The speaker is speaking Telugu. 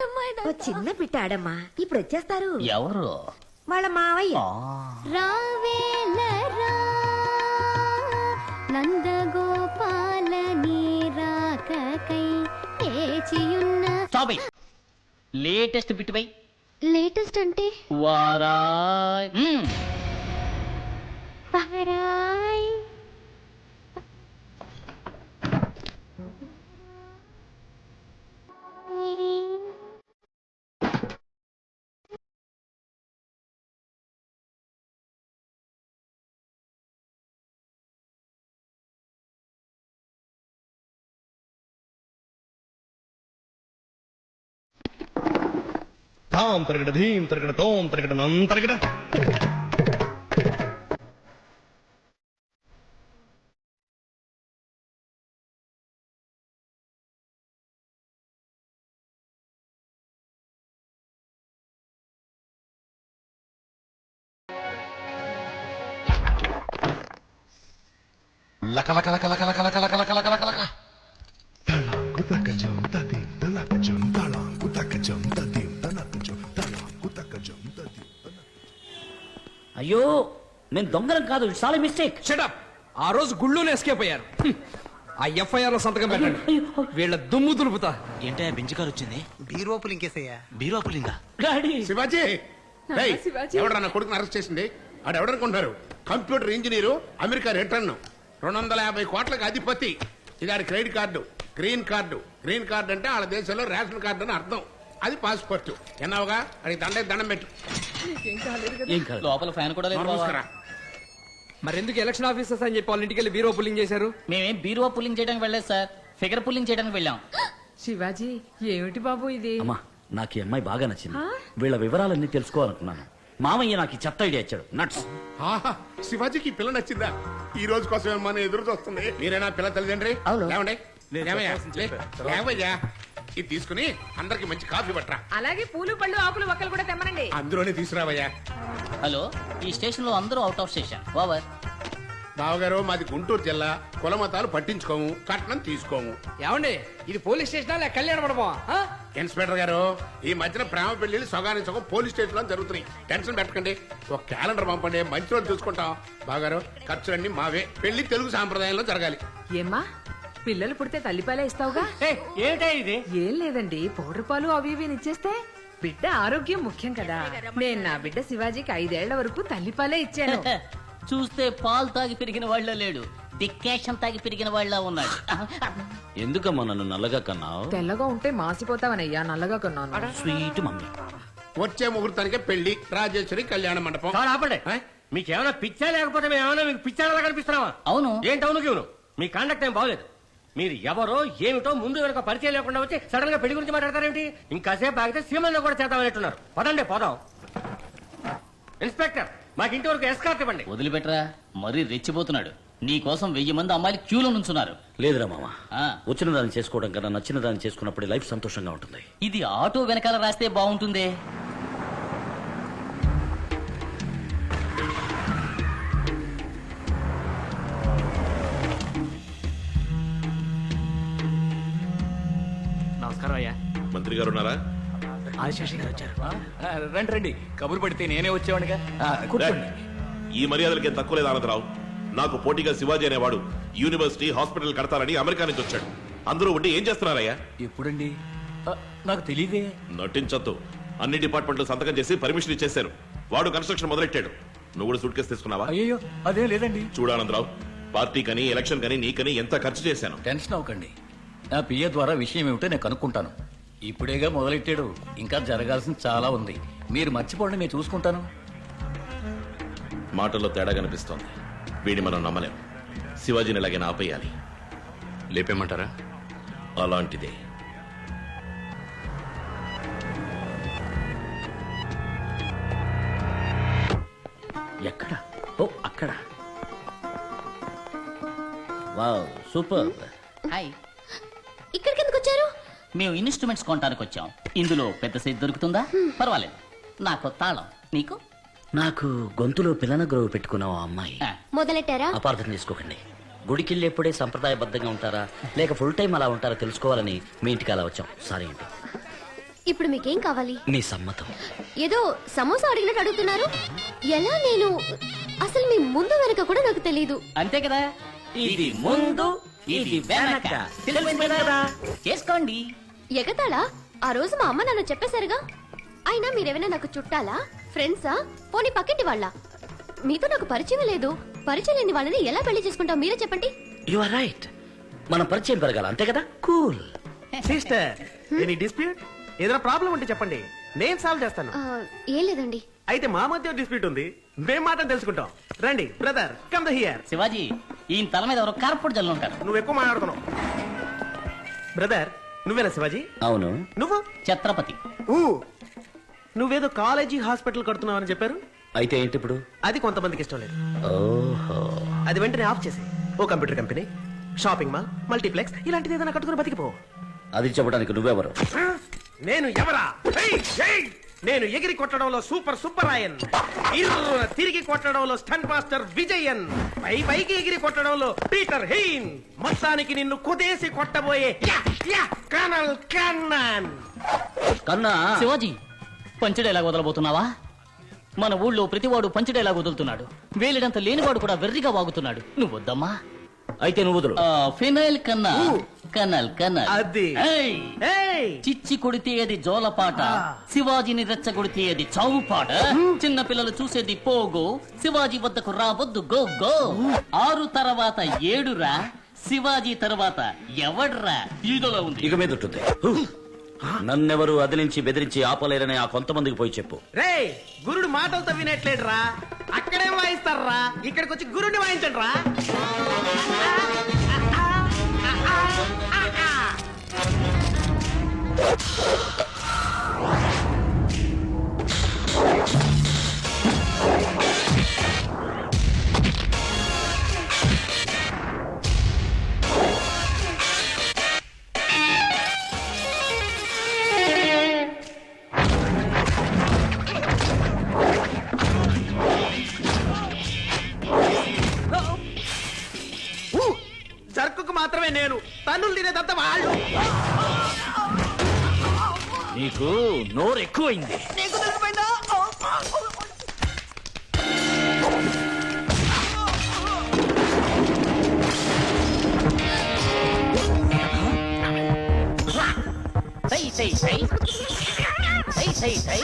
ఓ చిన్న పిట్టాడమ్మా ఇప్పుడు వచ్చేస్తారు. ఎవరు? వాళ్ళ మావయ్య. రావేలరా నందగోపాల నీరాకకై ఏచియున్న. Stop it. Latest bit bye. Latest అంటే వారాయ్. వారాయ్. తాం తరగడ ధీం తరగడ తోం తరగడ నం తరగడ. లక లక లక లక లక లక లక లక లక లక లక. తళాంకు తకజం తదిం తలకజం తళాంకు తకజం తదిం తలకజం తళాంకు తకజం తదిం. అయ్యో నేను దొంగలం కాదు, ఇట్స్ ఆల్ మిస్టేక్. షటప్. ఆ రోజు గుళ్ళోనే ఎస్కేప్ అయ్యారు. ఆ ఎఫ్ఐఆర్ లో సంతకం పెట్టండి. వీళ్ళ దుమ్ము దులుపుతా. ఏంటయ్యా బెంచికారు వచ్చింది? బీరోపులు ఇంకేసయ్యా. బీరోపులింగా? డాడీ శివాజీ ఎవడన్నా నా కొడుకుని అరెస్ట్ చేసింది? ఆడు ఎవడనుకుంటున్నారు? కంప్యూటర్ ఇంజనీరు, అమెరికా రిటర్న్, 250 కోట్లకు అధిపతి. ఇది ఆడి credit card, green card. Green card అంటే వాళ్ళ దేశంలో రేషన్ కార్డు అని అర్థం. అది పాస్పోర్ట్. ఎన్నావుగా అది దండం పెట్టు. లోపల ఫ్యాన్ కూడా లేదు. మూసుకురా. మరెందుకు ఎలక్షన్ ఆఫీసర్స్ అని చెప్పి వాళ్ళ ఇంటికి వెళ్ళి బీరో పుల్లింగ్ చేశారు? మేమేం బీరువా పుల్లింగ్ చేయడానికి వెళ్ళలేదు సార్, ఫిగర్ పుల్లింగ్ చేయడానికి వెళ్ళాం. శివాజీ ఏమిటి బాబు ఇది? అమ్మా నాకు ఈ అమ్మాయి బాగా నచ్చింది. వీళ్ళ వివరాలన్నీ తెలుసుకోవాలనుకున్నాను. మామయ్య నాకు ఈ చెత్త ఐడియా ఇచ్చాడు. నట్స్. ఆహా, శివాజీకి ఈ పిల్ల నచ్చిందా? ఈ రోజు కోసం ఏమన్నా ఎదురు చూస్తుంది. మీరేనా పిల్ల తల్లిదండ్రి? లేవండి. లేవయ్యా, ఇది తీసుకుని అందరికి మంచి కాఫీ పట్టరా. అలాగే పూలు పళ్ళు ఆకులు ఒక్కలు కూడా తెమ్మనండి. అందులోనే తీసుకురావయ్యా. హలో, ఈ స్టేషన్ లో అందరూ అవుట్ ఆఫ్ స్టేషన్. ఓవర్. బావగారు, మాది గుంటూరు జిల్లా. కులమతాలు పట్టించుకోము, కట్నం తీసుకోము. ఏమండి ఇది పోలీస్ స్టేషనా లేక కళ్యాణ మండపమా? ఇన్స్పెక్టర్ గారు, ఈ మధ్యన ప్రేమ పెళ్లిళ్ళు సగానికి సగం పోలీస్ స్టేషన్ లో జరుగుతున్నాయి. టెన్షన్ పెట్టకండి, ఒక క్యాలెండర్ పంపండి, మంచి రోజు చూసుకుంటాం. బావగారు, ఖర్చులన్నీ మావే. పెళ్లి తెలుగు సాంప్రదాయంలో జరగాలి. ఏమ్మా పిల్లలు పుడితే తల్లిపాలే ఇస్తావుగా? ఏం లేదండి, పౌడర్ పాలు అవి ఇవి ఇచ్చేస్తే బిడ్డ ఆరోగ్యం ముఖ్యం కదా. నేను నా బిడ్డ శివాజీకి 5 ఏళ్ల వరకు తల్లిపాలే ఇచ్చాను. చూస్తే పాలు తాగి పెరిగిన వాళ్ళ లేడు, డిక్కేషన్ తాగి పెరిగిన వాళ్ళ ఉన్నాడు. ఎందుకమ్మా నన్ను నల్లగా కన్నావు? తెల్లగా ఉంటే మాసిపోతావనయ్యా, నల్లగా కొన్నాను. Sweet mummy. వచ్చే ముహూర్తానికే పెళ్లి, రాజేశ్వరి కళ్యాణ మండపం. ఆపండి. మీకేమైనా పిచ్చా లేకపోతే మేమేమైనా మీకు పిచ్చాలా కనిపిస్తున్నావా? అవును. ఏంటి అవును కేవను? మీ కాండక్ట్ ఏం బాగలేదు. మీరు ఎవరో ఏమిటో ముందు వెనక పరిచయం లేకుండా వచ్చి సడన్ గా పెళ్లి గురించి మాట్లాడతారేంటి? ఇంకాసేపు ఆగితే సీమల్లో కూడా చేద్దామనేట్టున్నారు. పదండి పోదాం. ఇన్స్పెక్టర్, మాకు ఇంటి వరకు ఎస్కార్ట్ ఇవ్వండి. వదిలిపెట్టరా, మరీ రెచ్చిపోతున్నాడు. నీ కోసం 1000 మంది అమ్మాయిలు క్యూలో నుంచున్నారు. లేదురా మామ, ఆ. వచ్చిన దాన్ని చేసుకోవడం కన్నా నచ్చిన దాన్ని చేసుకున్నప్పుడు లైఫ్ సంతోషంగా ఉంటుంది. ఇది ఆటో వెనకాల రాస్తే బాగుంటుందే. నమస్కారం అయ్యా. మంత్రి గారు ఉన్నారా? ఆశేషి గారు వచ్చారు. రండి రండి, కబురు పడితే నేనే వచ్చేవాడిగా. కూర్చోండి. ఈ మర్యాదలకేం తక్కువ లేదు ఆనందరావు. నాకు పోటీగా శివాజీ అనేవాడు యూనివర్సిటీ హాస్పిటల్ కడతారని అమెరికా నుంచి వచ్చాడు. అందరూ ఉండి ఏం చేస్తున్నారయ్యా? ఎప్పుడండి? నాకు తెలియదే. నటించొద్దు. అన్ని డిపార్ట్మెంట్లు సంతకం చేసి పర్మిషన్ ఇచ్చేశారు. వాడు కన్స్ట్రక్షన్ మొదలెట్టాడు. నువ్వు కూడా సూట్ కేసు తీసుకున్నావా? అయ్యో అదే లేదండి. చూడానందరావు, పార్టీ కని ఎలక్షన్ కని నీకని ఎంత ఖర్చు చేశాను. టెన్షన్ అవ్వకండి, నా పిఏ ద్వారా విషయం ఏమిటో నేను కనుక్కుంటాను. ఇప్పుడేగా మొదలెట్టాడు, ఇంకా జరగాల్సింది చాలా ఉంది. మీరు మర్చిపోండి, నేను చూసుకుంటాను. మాటల్లో తేడా కనిపిస్తోంది. వీడిని మనం నమ్మలేం. శివాజీని ఎలాగైనా ఆపేయాలి. లేపేమంటారా? అలాంటిదే. ఎక్కడ? ఓ అక్కడ. Wow, super. హాయ్. ఇక్కడికి ఎందుకు వచ్చారు? మేము ఇన్స్ట్రుమెంట్స్ కొనడానికి వచ్చాం. ఇందులో పెద్ద సైజ్ దొరుకుతుందా? పర్వాలేదు. నాకు తాళం, నీకు? నాకు గొంతులో పిల్లన గ్రోవ్ పెట్టుకున్న ఆ అమ్మాయి. మొదలెట్టారా? అపార్థం చేసుకోకండి. గుడికెళ్ళేప్పుడే సంప్రదాయబద్ధంగా ఉంటారా లేక ఫుల్ టైం అలా ఉంటారా తెలుసుకోవాలని మీ ఇంటికి అలా వచ్చాం. సారీ అండి. ఇప్పుడు మీకేం కావాలి? నీ సమ్మతం. ఏదో సమోసా అడిగినట్టు అడుగుతున్నారు. ఎలా నేను అసలు మీ ముందు వెనక కూడా నాకు తెలియదు. అంతే కదా, ఇది ముందు ఇది వెనక తెలిసిందే కదా. చేసుకోండి. ఎగతాళా? ఆ రోజు మా అమ్మ నాన్న చెప్పేశారుగా. అయినా మీరేమైనా నాకు చుట్టాలా, ఫ్రెండ్సా, పోనీ పక్కింటి వాళ్ళ? మీతో నాకు పరిచయం లేదు. పరిచయం లేని వాళ్ళని ఎలా పెళ్లి చేసుకుంటావు మీరే చెప్పండి. You are right. మన పరిచయం పెరగాల, అంతే కదా. కూల్. Sister, any dispute? ఏదైనా ప్రాబ్లం ఉంటే చెప్పండి, నేను సాల్వ్ చేస్తాను. ఏం లేదండి. అయితే మా మధ్య డిస్ప్యూట్ ఉంది, మేం మాత్రం తెలుసుకుంటాం. రండి brother, come the here. Shivaji, ఈయన తల మీద ఎవరో కార్పొరేట్ జల్లు ఉంటారు. నువ్వు ఎక్కువ మాట్లాడుతున్నావు. బ్రదర్, నువ్వేనా శివాజీ? అవును. నువ్వు? ఛత్రపతి. నువ్వేదో కాలేజీ హాస్పిటల్ కడుతున్నావు అని చెప్పారు. అయితే ఏంటి ఇప్పుడు? అది కొంతమందికి ఇష్టం లేదు. ఓహో. అది వెంటనే ఆఫ్ చేసి ఓ computer company, shopping mall, multiplex ఇలాంటిది ఏదైనా కట్టుకుని బతికిపో. అది చెప్పడానికి నువ్వెవరు? నేను ఎవరా? నేను ఎగిరి కొట్టడంలో సూపర్ సుబ్బరాయన్, ఇర్రున తిరిగి కొట్టడంలో స్టంట్ మాస్టర్ విజయన్, పైకి ఎగిరి కొట్టడంలో పీటర్ హెయిన్, మొత్తానికి నిన్ను కుదేసి కొట్టబోయే colonel Kannan. Kanna. Shivaji, punch dialogue వదలబోతున్నావా? మన ఊళ్ళో ప్రతివాడు పంచ్ డైలాగ్ వదులుతున్నాడు. వేలిడంత లేనివాడు కూడా వెర్రిగా వాగుతున్నాడు. నువ్వు వద్దమ్మా. అయితే నువ్వు వదులు. ఫినైల్ కన్నా కనల్ కనల్. అది. చిచ్చి కొడితే అది జోలపాట, శివాజీని రెచ్చగొడితే అది చావుపాట. చిన్న పిల్లలు చూసేది పోగో, శివాజీ వద్దకు రావద్దు గో గో. 6 తర్వాత 7 రా, శివాజీ తర్వాత ఎవడ్రా ఈదలో ఉంది. ఇక మీద ఉంటుంది. నన్నెవరు అదిలించి బెదిరించి ఆపలేరని ఆ కొంతమందికి పోయి చెప్పు. రే, గురుడు మాటలతో వినట్లేడురా, అక్కడేం వాయిస్తారా, ఇక్కడికి వచ్చి గురుడిని వాయించండి రా. జర్కుకు మాత్రమే నేను, తన్నులు తినేదంతా వాళ్ళు. నీకు నోరు ఎక్కువైంది. సై సై సై సై సై సై